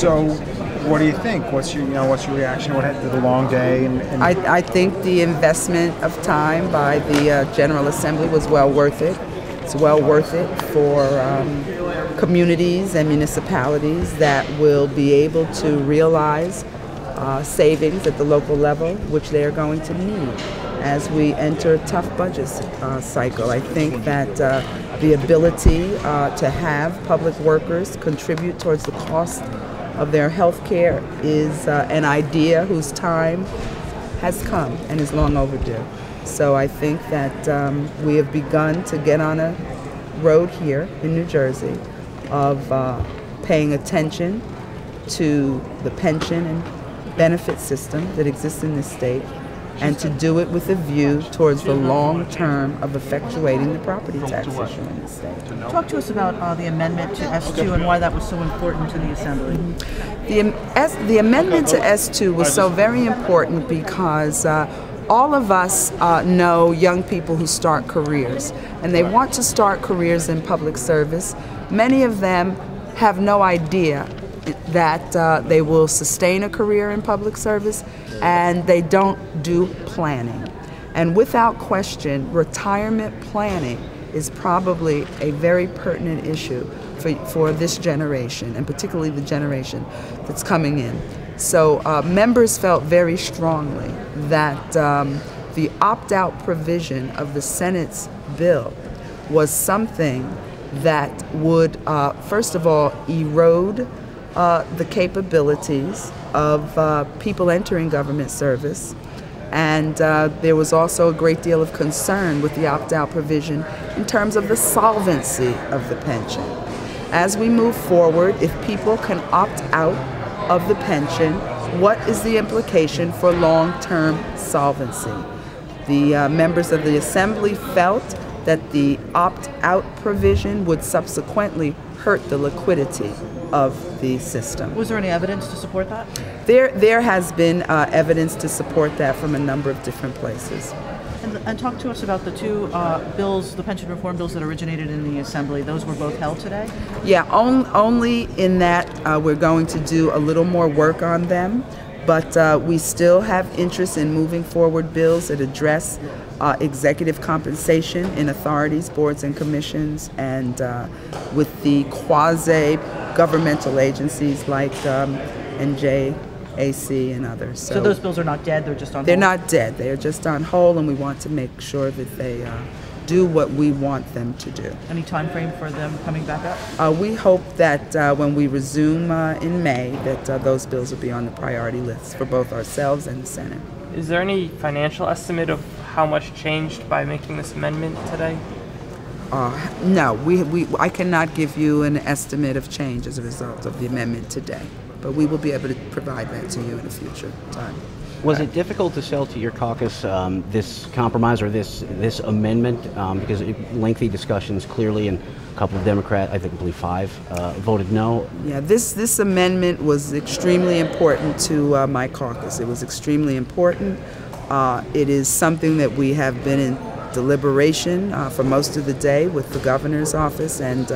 So, what do you think? What's your reaction? What happened to the long day? I think the investment of time by the General Assembly was well worth it. It's well worth it for communities and municipalities that will be able to realize savings at the local level, which they are going to need as we enter a tough budget cycle. I think that the ability to have public workers contribute towards the cost of their health care is an idea whose time has come and is long overdue. So I think that we have begun to get on a road here in New Jersey of paying attention to the pension and benefit system that exists in this state, and to do it with a view towards the long term of effectuating the property tax issue in the state. Talk to us about the amendment to S2 and why that was so important to the Assembly. The amendment to S2 was so very important because all of us know young people who start careers, and they want to start careers in public service. Many of them have no idea that they will sustain a career in public service, and they don't do planning. And without question, retirement planning is probably a very pertinent issue for this generation, and particularly the generation that's coming in. So members felt very strongly that the opt-out provision of the Senate's bill was something that would, first of all, erode the capabilities of people entering government service. And there was also a great deal of concern with the opt-out provision in terms of the solvency of the pension. As we move forward, if people can opt out of the pension, what is the implication for long-term solvency? The members of the Assembly felt that the opt-out provision would subsequently hurt the liquidity of the system. Was there any evidence to support that? There has been evidence to support that from a number of different places. And talk to us about the two bills, the pension reform bills that originated in the Assembly. Those were both held today? Yeah, only in that we're going to do a little more work on them, but we still have interest in moving forward bills that address executive compensation in authorities, boards, and commissions, and with the quasi-governmental agencies like NJAC and others. So those bills are not dead, they're just on hold? They're not dead, they are just on hold, and we want to make sure that they do what we want them to do. Any time frame for them coming back up? We hope that when we resume in May, that those bills will be on the priority list for both ourselves and the Senate. Is there any financial estimate of how much changed by making this amendment today? No, I cannot give you an estimate of change as a result of the amendment today, but we will be able to provide that to you in a future time. Was it difficult to sell to your caucus this compromise or this amendment? Because lengthy discussions clearly, and a couple of Democrats, I believe 5, voted no. Yeah, this amendment was extremely important to my caucus. It was extremely important. It is something that we have been in deliberation for most of the day with the governor's office and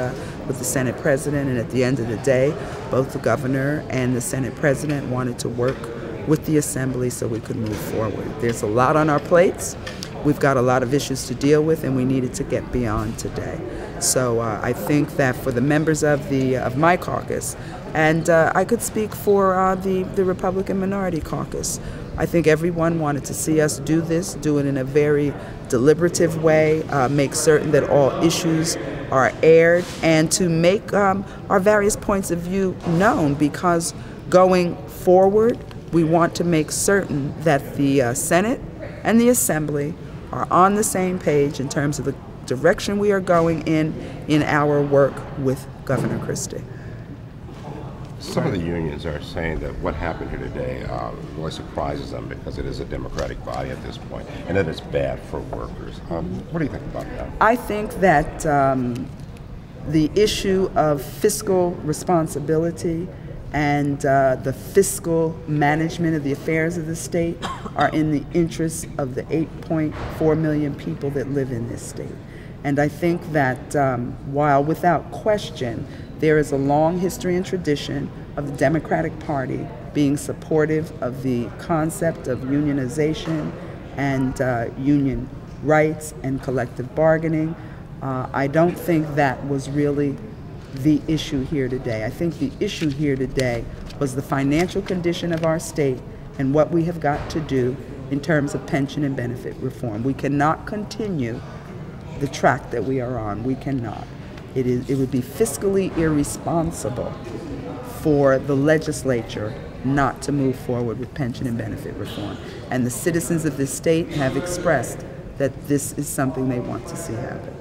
with the Senate president. And at the end of the day, both the governor and the Senate president wanted to work with the Assembly so we could move forward. There's a lot on our plates. We've got a lot of issues to deal with, and we needed to get beyond today. So I think that for the members of my caucus, and I could speak for the Republican Minority Caucus, I think everyone wanted to see us do this, do it in a very deliberative way, make certain that all issues are aired, and to make our various points of view known, because going forward, we want to make certain that the Senate and the Assembly are on the same page in terms of the direction we are going in our work with Governor Christie. Some of the unions are saying that what happened here today really surprises them because it is a Democratic body at this point, and that it's bad for workers. What do you think about that? I think that the issue of fiscal responsibility and the fiscal management of the affairs of the state are in the interests of the 8.4 million people that live in this state. And I think that while without question There is a long history and tradition of the Democratic Party being supportive of the concept of unionization and union rights and collective bargaining. I don't think that was really the issue here today. I think the issue here today was the financial condition of our state and what we have got to do in terms of pension and benefit reform. We cannot continue the track that we are on. We cannot. It would be fiscally irresponsible for the legislature not to move forward with pension and benefit reform. And the citizens of this state have expressed that this is something they want to see happen.